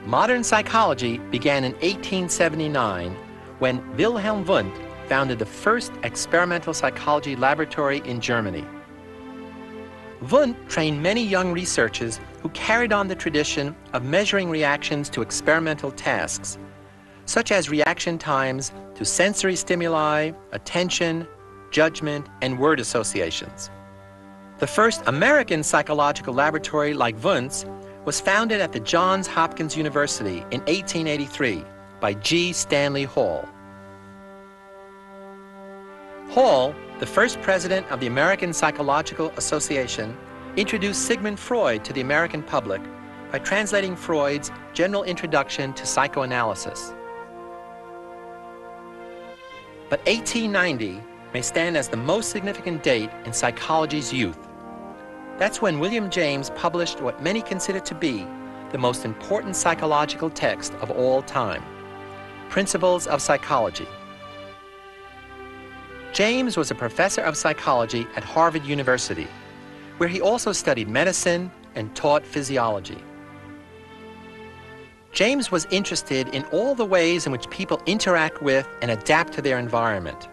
Modern psychology began in 1879 when Wilhelm Wundt founded the first experimental psychology laboratory in Germany. Wundt trained many young researchers who carried on the tradition of measuring reactions to experimental tasks, such as reaction times to sensory stimuli, attention, judgment, and word associations. The first American psychological laboratory like Wundt's was founded at the Johns Hopkins University in 1883 by G. Stanley Hall. Hall, the first president of the American Psychological Association, introduced Sigmund Freud to the American public by translating Freud's General Introduction to Psychoanalysis. But 1890 may stand as the most significant date in psychology's youth. That's when William James published what many consider to be the most important psychological text of all time, Principles of Psychology. James was a professor of psychology at Harvard University, where he also studied medicine and taught physiology. James was interested in all the ways in which people interact with and adapt to their environment.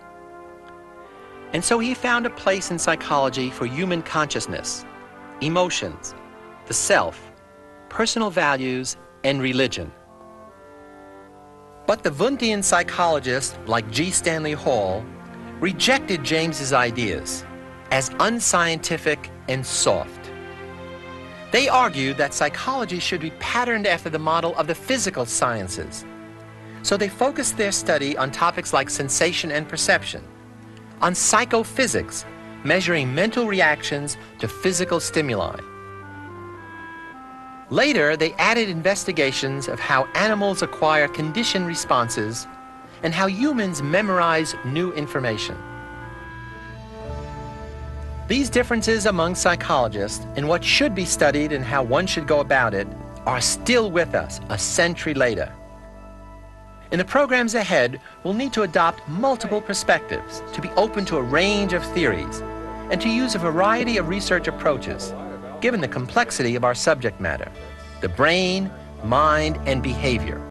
And so he found a place in psychology for human consciousness, emotions, the self, personal values, and religion. But the Wundtian psychologists, like G. Stanley Hall, rejected James's ideas as unscientific and soft. They argued that psychology should be patterned after the model of the physical sciences. So they focused their study on topics like sensation and perception, on psychophysics, measuring mental reactions to physical stimuli. Later, they added investigations of how animals acquire conditioned responses and how humans memorize new information. These differences among psychologists in what should be studied and how one should go about it are still with us a century later. In the programs ahead, we'll need to adopt multiple perspectives, to be open to a range of theories, and to use a variety of research approaches, given the complexity of our subject matter, the brain, mind, and behavior.